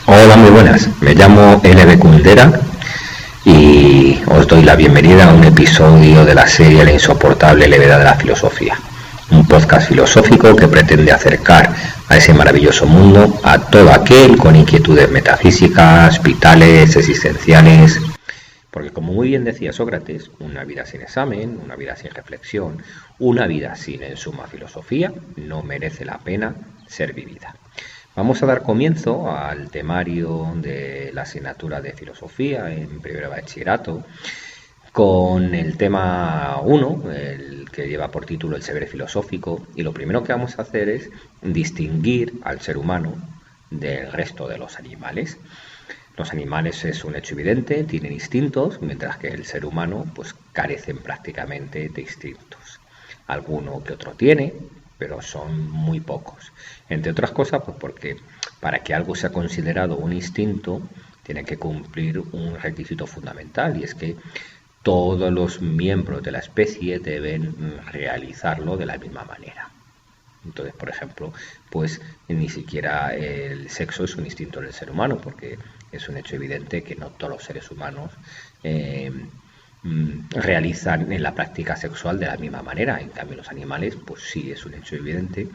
Hola, muy buenas. Me llamo LB Kundera y os doy la bienvenida a un episodio de la serie La insoportable levedad de la filosofía, un podcast filosófico que pretende acercar a ese maravilloso mundo a todo aquel con inquietudes metafísicas, vitales, existenciales. Porque como muy bien decía Sócrates, una vida sin examen, una vida sin reflexión, una vida sin en suma filosofía, no merece la pena ser vivida. Vamos a dar comienzo al temario de la asignatura de filosofía en primero de bachillerato con el tema 1, el que lleva por título el saber filosófico, y lo primero que vamos a hacer es distinguir al ser humano del resto de los animales. Los animales es un hecho evidente, tienen instintos, mientras que el ser humano pues carecen prácticamente de instintos. Alguno que otro tiene, pero son muy pocos. Entre otras cosas, pues porque para que algo sea considerado un instinto, tiene que cumplir un requisito fundamental, y es que todos los miembros de la especie deben realizarlo de la misma manera. Entonces, por ejemplo, pues ni siquiera el sexo es un instinto del ser humano, porque es un hecho evidente que no todos los seres humanos realizan en la práctica sexual de la misma manera. En cambio, los animales, pues sí, es un hecho evidente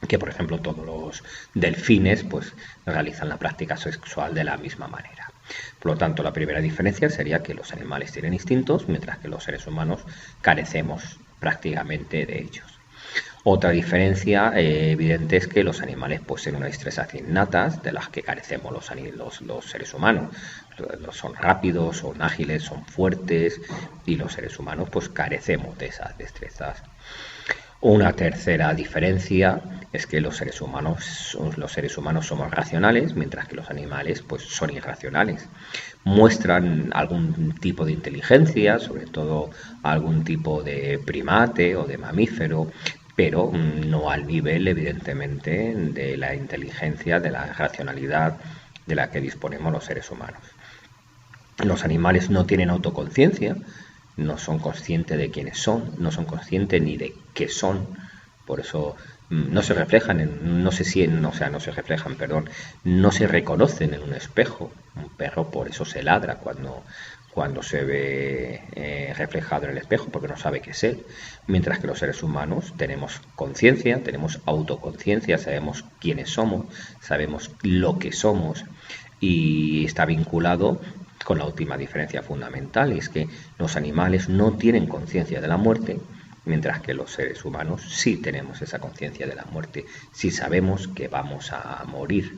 que, por ejemplo, todos los delfines pues realizan la práctica sexual de la misma manera. Por lo tanto, la primera diferencia sería que los animales tienen instintos, mientras que los seres humanos carecemos prácticamente de ellos. Otra diferencia evidente es que los animales poseen unas destrezas innatas de las que carecemos los seres humanos. Son rápidos, son ágiles, son fuertes, y los seres humanos pues carecemos de esas destrezas. Una tercera diferencia es que los seres humanos somos racionales, mientras que los animales pues son irracionales. Muestran algún tipo de inteligencia, sobre todo algún tipo de primate o de mamífero, pero no al nivel, evidentemente, de la inteligencia, de la racionalidad de la que disponemos los seres humanos. Los animales no tienen autoconciencia, no son conscientes de quiénes son, no son conscientes ni de qué son, por eso no se reflejan, no se reconocen en un espejo. Un perro por eso se ladra cuando se ve reflejado en el espejo, porque no sabe qué es él, mientras que los seres humanos tenemos conciencia, tenemos autoconciencia, sabemos quiénes somos, sabemos lo que somos, y está vinculado con la última diferencia fundamental, y es que los animales no tienen conciencia de la muerte, mientras que los seres humanos sí tenemos esa conciencia de la muerte, sí sabemos que vamos a morir.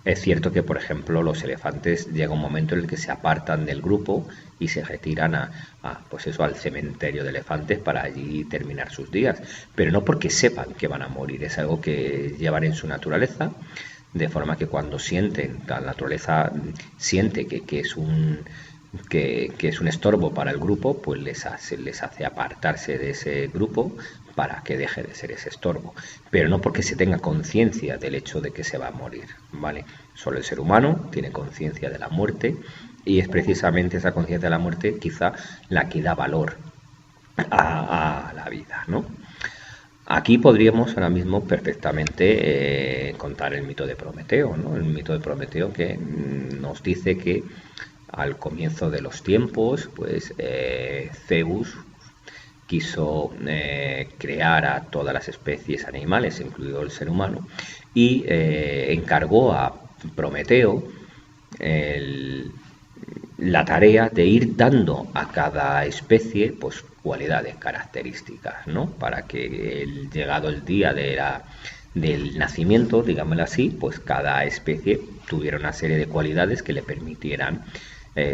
Es cierto que, por ejemplo, los elefantes llega un momento en el que se apartan del grupo y se retiran al cementerio de elefantes para allí terminar sus días, pero no porque sepan que van a morir, es algo que llevan en su naturaleza, de forma que cuando sienten, la naturaleza siente que es un estorbo para el grupo, pues les hace apartarse de ese grupo para que deje de ser ese estorbo, pero no porque se tenga conciencia del hecho de que se va a morir, ¿vale? Solo el ser humano tiene conciencia de la muerte, y es precisamente esa conciencia de la muerte quizá la que da valor a la vida, ¿no? Aquí podríamos ahora mismo perfectamente contar el mito de Prometeo, ¿no? El mito de Prometeo, que nos dice que al comienzo de los tiempos, pues Zeus quiso crear a todas las especies animales, incluido el ser humano, y encargó a Prometeo la tarea de ir dando a cada especie pues cualidades, características, ¿no? Para que llegado el día del nacimiento, digámoslo así, pues cada especie tuviera una serie de cualidades que le permitieran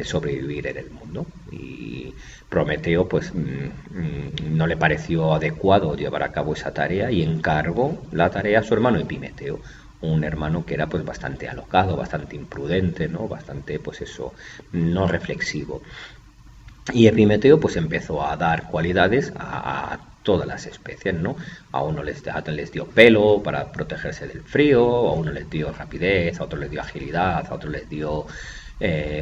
sobrevivir en el mundo. Y Prometeo pues no le pareció adecuado llevar a cabo esa tarea y encargó la tarea a su hermano Epimeteo, un hermano que era pues bastante alocado, bastante imprudente, ¿no? Bastante pues eso, no reflexivo. Y Epimeteo pues empezó a dar cualidades a todas las especies, ¿no? A uno les dio pelo para protegerse del frío, a uno les dio rapidez, a otro les dio agilidad, a otro les dio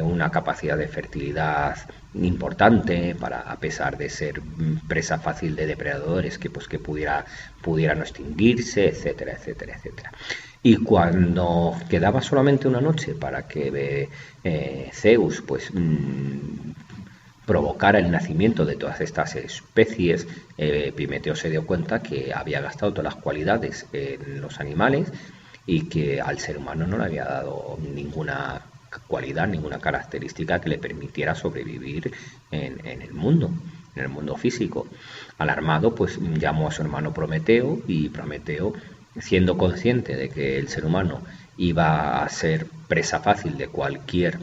una capacidad de fertilidad importante para, a pesar de ser presa fácil de depredadores, que pudiera no extinguirse, etcétera, etcétera, etcétera. Y cuando quedaba solamente una noche para que Zeus pues provocara el nacimiento de todas estas especies, Epimeteo se dio cuenta que había gastado todas las cualidades en los animales y que al ser humano no le había dado ninguna cualidad, ninguna característica que le permitiera sobrevivir en el mundo físico. Alarmado, pues llamó a su hermano Prometeo, y Prometeo, siendo consciente de que el ser humano iba a ser presa fácil de cualquier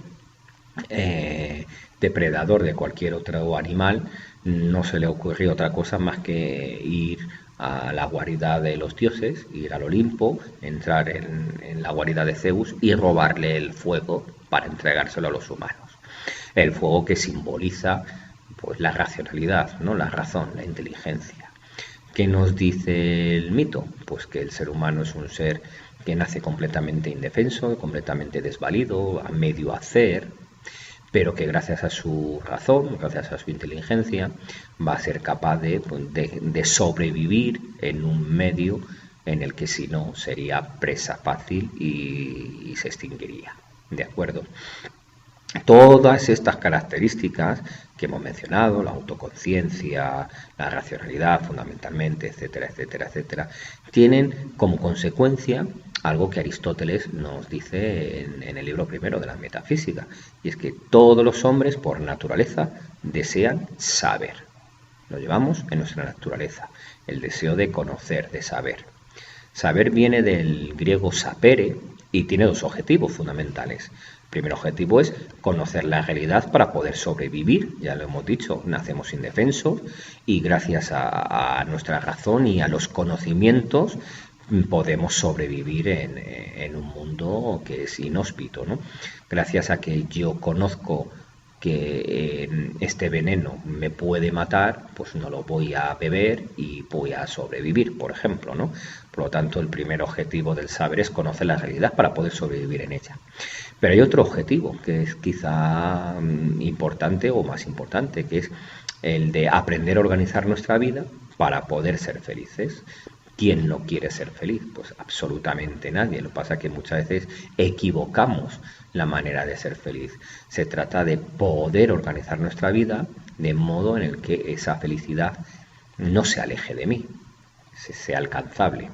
depredador, de cualquier otro animal, no se le ocurrió otra cosa más que ir a la guarida de los dioses, ir al Olimpo, entrar en la guarida de Zeus y robarle el fuego para entregárselo a los humanos. El fuego que simboliza pues la racionalidad, ¿no? La razón, la inteligencia. ¿Qué nos dice el mito? Pues que el ser humano es un ser que nace completamente indefenso, completamente desvalido, a medio hacer, pero que gracias a su razón, gracias a su inteligencia, va a ser capaz de sobrevivir en un medio en el que si no sería presa fácil y se extinguiría. ¿De acuerdo? Todas estas características que hemos mencionado, la autoconciencia, la racionalidad fundamentalmente, etcétera, etcétera, etcétera, tienen como consecuencia algo que Aristóteles nos dice en el libro primero de la Metafísica, y es que todos los hombres por naturaleza desean saber. Lo llevamos en nuestra naturaleza, el deseo de conocer, de saber. Saber viene del griego sapere y tiene dos objetivos fundamentales. El primer objetivo es conocer la realidad para poder sobrevivir, ya lo hemos dicho, nacemos indefensos y gracias a nuestra razón y a los conocimientos podemos sobrevivir en un mundo que es inhóspito, ¿no? Gracias a que yo conozco que este veneno me puede matar, pues no lo voy a beber y voy a sobrevivir, por ejemplo, ¿no? Por lo tanto, el primer objetivo del saber es conocer la realidad para poder sobrevivir en ella. Pero hay otro objetivo que es quizá importante o más importante, que es el de aprender a organizar nuestra vida para poder ser felices. ¿Quién no quiere ser feliz? Pues absolutamente nadie. Lo que pasa es que muchas veces equivocamos la manera de ser feliz. Se trata de poder organizar nuestra vida de modo en el que esa felicidad no se aleje de mí, sea alcanzable.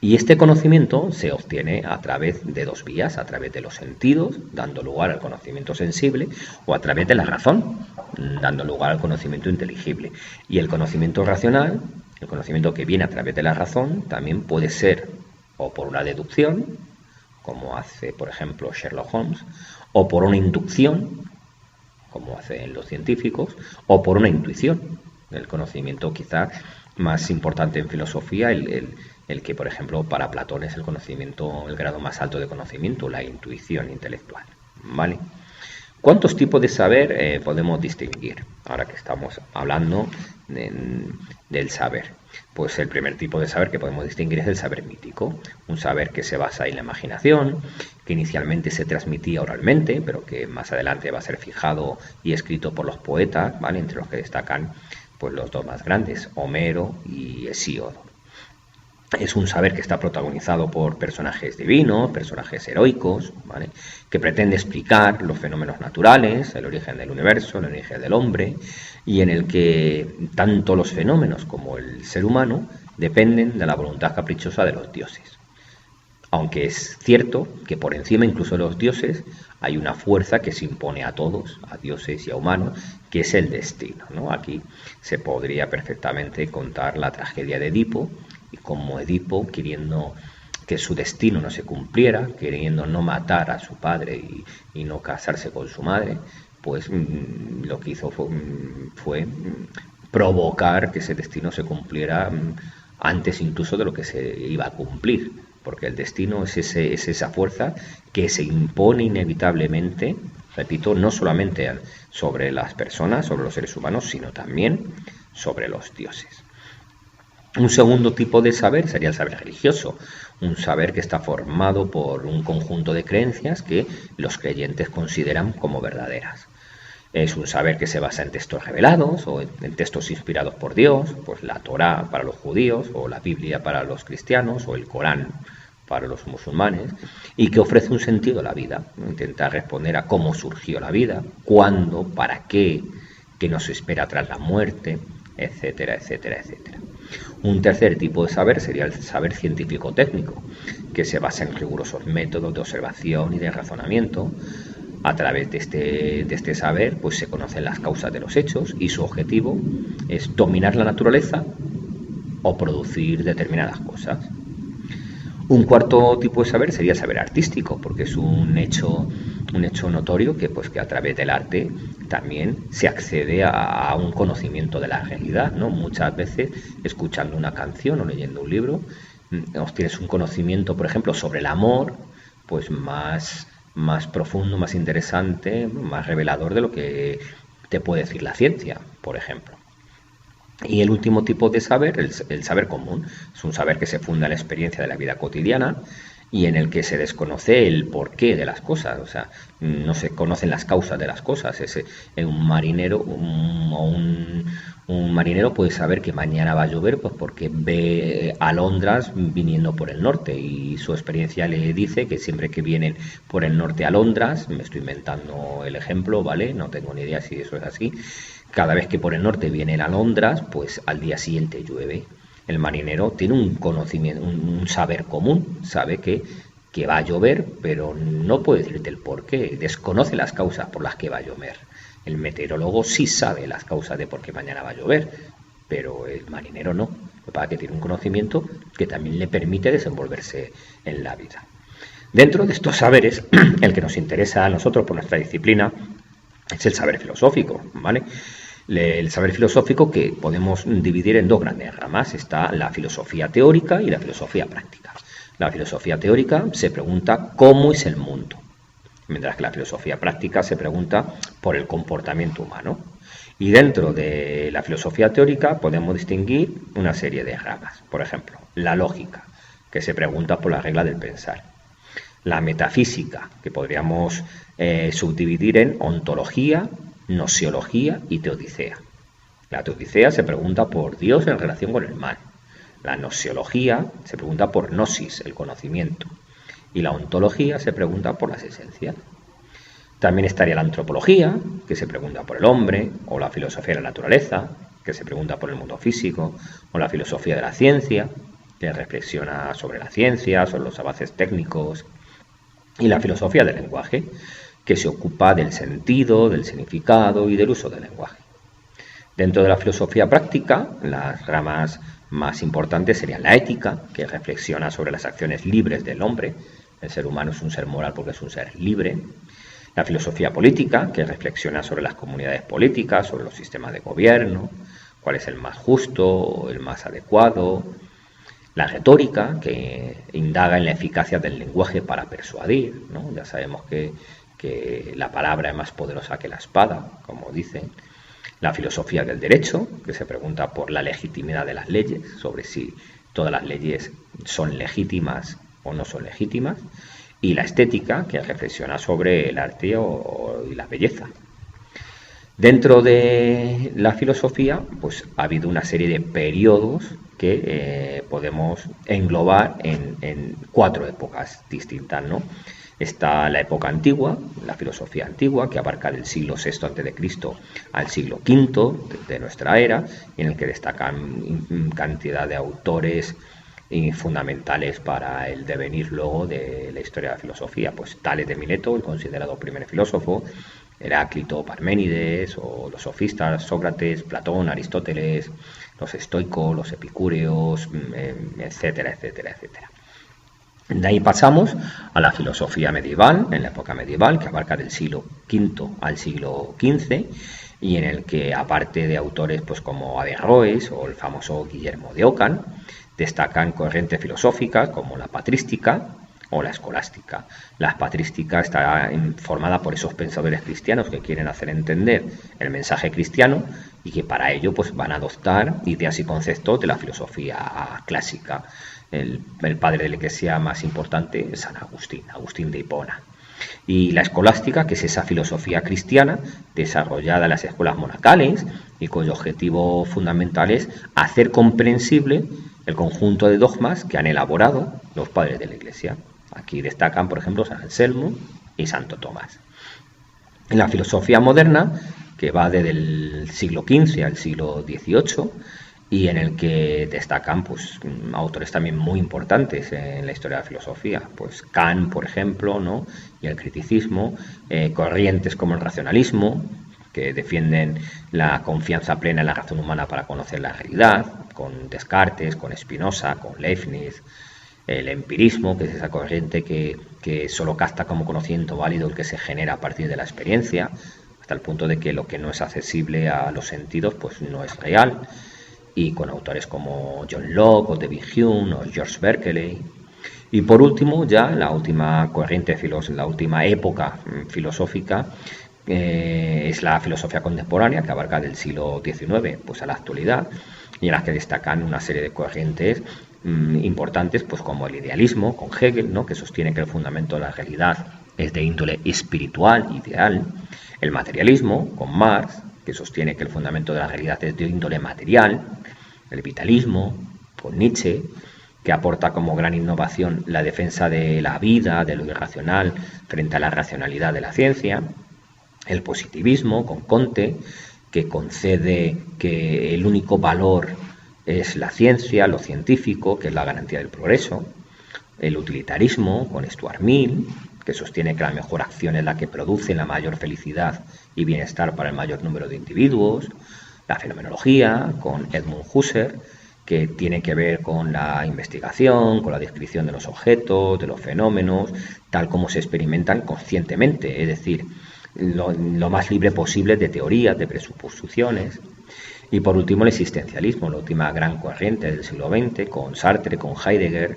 Y este conocimiento se obtiene a través de dos vías, a través de los sentidos, dando lugar al conocimiento sensible, o a través de la razón, dando lugar al conocimiento inteligible. Y el conocimiento racional, el conocimiento que viene a través de la razón, también puede ser o por una deducción, como hace, por ejemplo, Sherlock Holmes, o por una inducción, como hacen los científicos, o por una intuición. El conocimiento quizá más importante en filosofía, el que, por ejemplo, para Platón es el conocimiento, el grado más alto de conocimiento, la intuición intelectual. ¿Vale? ¿Cuántos tipos de saber podemos distinguir? Ahora que estamos hablando del saber. Pues el primer tipo de saber que podemos distinguir es el saber mítico, un saber que se basa en la imaginación, que inicialmente se transmitía oralmente, pero que más adelante va a ser fijado y escrito por los poetas, ¿vale? Entre los que destacan pues los dos más grandes, Homero y Hesíodo. Es un saber que está protagonizado por personajes divinos, personajes heroicos, ¿vale? Que pretende explicar los fenómenos naturales, el origen del universo, el origen del hombre, y en el que tanto los fenómenos como el ser humano dependen de la voluntad caprichosa de los dioses. Aunque es cierto que por encima incluso de los dioses hay una fuerza que se impone a todos, a dioses y a humanos, que es el destino, ¿no? Aquí se podría perfectamente contar la tragedia de Edipo, y como Edipo, queriendo que su destino no se cumpliera, queriendo no matar a su padre y no casarse con su madre, pues lo que hizo fue provocar que ese destino se cumpliera antes incluso de lo que se iba a cumplir, porque el destino es esa fuerza que se impone inevitablemente Repito, no solamente sobre las personas, sobre los seres humanos, sino también sobre los dioses. Un segundo tipo de saber sería el saber religioso, un saber que está formado por un conjunto de creencias que los creyentes consideran como verdaderas. Es un saber que se basa en textos revelados o en textos inspirados por Dios, pues la Torá para los judíos o la Biblia para los cristianos o el Corán para los musulmanes, y que ofrece un sentido a la vida, intenta responder a cómo surgió la vida, cuándo, para qué nos espera tras la muerte, etcétera, etcétera, etcétera. Un tercer tipo de saber sería el saber científico-técnico, que se basa en rigurosos métodos de observación y de razonamiento. A través de este saber, pues se conocen las causas de los hechos y su objetivo es dominar la naturaleza o producir determinadas cosas. Un cuarto tipo de saber sería el saber artístico, porque es un hecho notorio que a través del arte también se accede a un conocimiento de la realidad, ¿no? Muchas veces, escuchando una canción o leyendo un libro, obtienes un conocimiento, por ejemplo, sobre el amor, pues más profundo, más interesante, más revelador de lo que te puede decir la ciencia, por ejemplo. Y el último tipo de saber, el saber común, es un saber que se funda en la experiencia de la vida cotidiana y en el que se desconoce el porqué de las cosas, o sea, no se conocen las causas de las cosas. Un marinero un marinero puede saber que mañana va a llover pues porque ve alondras viniendo por el norte y su experiencia le dice que siempre que vienen por el norte alondras, me estoy inventando el ejemplo, ¿vale? No tengo ni idea si eso es así. Cada vez que por el norte vienen alondras, pues al día siguiente llueve. El marinero tiene un conocimiento, un saber común, sabe que va a llover, pero no puede decirte el por qué, desconoce las causas por las que va a llover. El meteorólogo sí sabe las causas de por qué mañana va a llover, pero el marinero no. Lo que pasa es que tiene un conocimiento que también le permite desenvolverse en la vida. Dentro de estos saberes, el que nos interesa a nosotros por nuestra disciplina es el saber filosófico, ¿vale? El saber filosófico que podemos dividir en dos grandes ramas. Está la filosofía teórica y la filosofía práctica. La filosofía teórica se pregunta cómo es el mundo, mientras que la filosofía práctica se pregunta por el comportamiento humano. Y dentro de la filosofía teórica podemos distinguir una serie de ramas. Por ejemplo, la lógica, que se pregunta por la regla del pensar. La metafísica, que podríamos subdividir en ontología, gnoseología y teodicea. La teodicea se pregunta por Dios en relación con el mal. La gnoseología se pregunta por gnosis, el conocimiento. Y la ontología se pregunta por las esencias. También estaría la antropología, que se pregunta por el hombre, o la filosofía de la naturaleza, que se pregunta por el mundo físico, o la filosofía de la ciencia, que reflexiona sobre la ciencia, sobre los avances técnicos, y la filosofía del lenguaje, que se ocupa del sentido, del significado y del uso del lenguaje. Dentro de la filosofía práctica, las ramas más importantes serían la ética, que reflexiona sobre las acciones libres del hombre. El ser humano es un ser moral porque es un ser libre. La filosofía política, que reflexiona sobre las comunidades políticas, sobre los sistemas de gobierno, cuál es el más justo, el más adecuado. La retórica, que indaga en la eficacia del lenguaje para persuadir, ¿no? Ya sabemos que la palabra es más poderosa que la espada, como dicen. La filosofía del derecho, que se pregunta por la legitimidad de las leyes, sobre si todas las leyes son legítimas o no son legítimas. Y la estética, que reflexiona sobre el arte y la belleza. Dentro de la filosofía, pues ha habido una serie de periodos que podemos englobar en 4 épocas distintas, ¿no? Está la época antigua, la filosofía antigua, que abarca del siglo VI a.C. al siglo V de nuestra era, en el que destacan cantidad de autores fundamentales para el devenir luego de la historia de la filosofía, pues Tales de Mileto, el considerado primer filósofo, Heráclito, Parménides, o los sofistas, Sócrates, Platón, Aristóteles, los estoicos, los epicúreos, etcétera, etcétera, etcétera. De ahí pasamos a la filosofía medieval, en la época medieval, que abarca del siglo V al siglo XV, y en el que, aparte de autores pues como Averroes o el famoso Guillermo de Ockham, destacan corrientes filosóficas como la patrística, o la escolástica. La patrística está formada por esos pensadores cristianos que quieren hacer entender el mensaje cristiano y que para ello pues van a adoptar ideas y conceptos de la filosofía clásica. El padre de la Iglesia más importante es San Agustín, Agustín de Hipona. Y la escolástica, que es esa filosofía cristiana desarrollada en las escuelas monacales y cuyo objetivo fundamental es hacer comprensible el conjunto de dogmas que han elaborado los padres de la Iglesia. Aquí destacan, por ejemplo, San Anselmo y Santo Tomás. En la filosofía moderna, que va desde el siglo XV al siglo XVIII, y en el que destacan pues autores también muy importantes en la historia de la filosofía, pues Kant, por ejemplo, ¿no? Y el criticismo, corrientes como el racionalismo, que defienden la confianza plena en la razón humana para conocer la realidad, con Descartes, con Spinoza, con Leibniz, el empirismo, que es esa corriente que solo capta como conocimiento válido el que se genera a partir de la experiencia, hasta el punto de que lo que no es accesible a los sentidos pues no es real, y con autores como John Locke o David Hume o George Berkeley. Y por último, ya la última corriente, la última época filosófica es la filosofía contemporánea, que abarca del siglo XIX pues a la actualidad, y en la que destacan una serie de corrientes importantes, pues como el idealismo, con Hegel, ¿no? Que sostiene que el fundamento de la realidad es de índole espiritual, ideal; el materialismo, con Marx, que sostiene que el fundamento de la realidad es de índole material; el vitalismo, con Nietzsche, que aporta como gran innovación la defensa de la vida, de lo irracional, frente a la racionalidad de la ciencia; el positivismo, con Comte, que concede que el único valor es la ciencia, lo científico, que es la garantía del progreso; el utilitarismo, con Stuart Mill, que sostiene que la mejor acción es la que produce la mayor felicidad y bienestar para el mayor número de individuos; la fenomenología, con Edmund Husserl, que tiene que ver con la investigación, con la descripción de los objetos, de los fenómenos, tal como se experimentan conscientemente, es decir, lo más libre posible de teorías, de presuposiciones. Y por último el existencialismo, la última gran corriente del siglo XX, con Sartre, con Heidegger,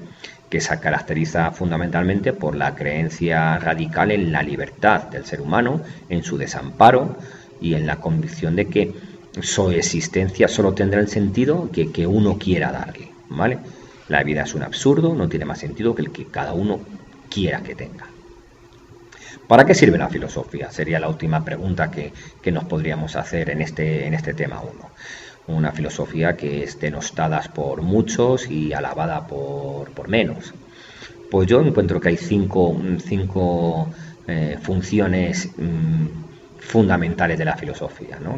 que se caracteriza fundamentalmente por la creencia radical en la libertad del ser humano, en su desamparo y en la convicción de que su existencia solo tendrá el sentido que uno quiera darle, ¿vale? La vida es un absurdo, no tiene más sentido que el que cada uno quiera que tenga. ¿Para qué sirve la filosofía? Sería la última pregunta que nos podríamos hacer en este tema 1. Una filosofía que es denostada por muchos y alabada por menos. Pues yo encuentro que hay cinco funciones fundamentales de la filosofía, ¿no?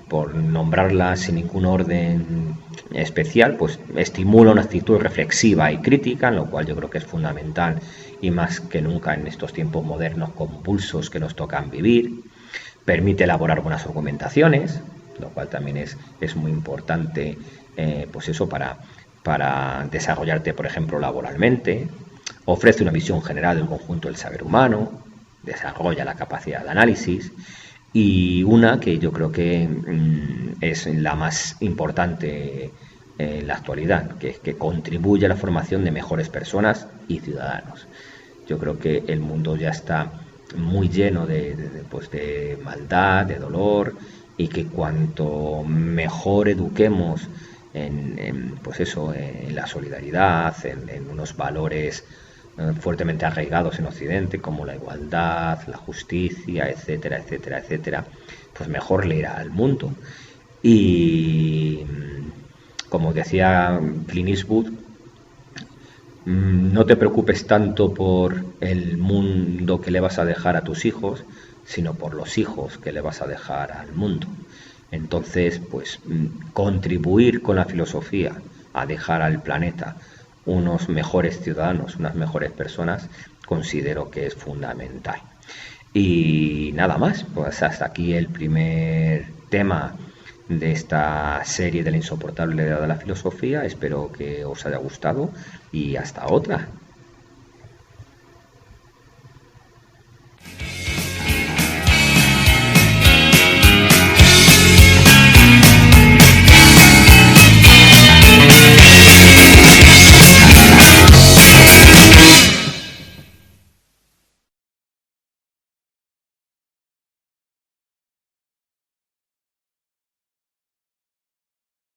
Por nombrarlas sin ningún orden especial, pues estimula una actitud reflexiva y crítica, lo cual yo creo que es fundamental y más que nunca en estos tiempos modernos convulsos que nos tocan vivir. Permite elaborar buenas argumentaciones, lo cual también es muy importante, pues eso, para desarrollarte, por ejemplo, laboralmente. Ofrece una visión general del conjunto del saber humano, desarrolla la capacidad de análisis, y una que yo creo que es la más importante en la actualidad, que es que contribuye a la formación de mejores personas y ciudadanos. Yo creo que el mundo ya está muy lleno de maldad, de dolor, y que cuanto mejor eduquemos en la solidaridad, en unos valores fuertemente arraigados en Occidente, como la igualdad, la justicia, etcétera, etcétera, etcétera, pues mejor le irá al mundo. Y como decía Clint Eastwood, no te preocupes tanto por el mundo que le vas a dejar a tus hijos, sino por los hijos que le vas a dejar al mundo. Entonces, pues contribuir con la filosofía a dejar al planeta unos mejores ciudadanos, unas mejores personas, considero que es fundamental. Y nada más, pues hasta aquí el primer tema de esta serie de la insoportable edad de la filosofía. Espero que os haya gustado y hasta otra.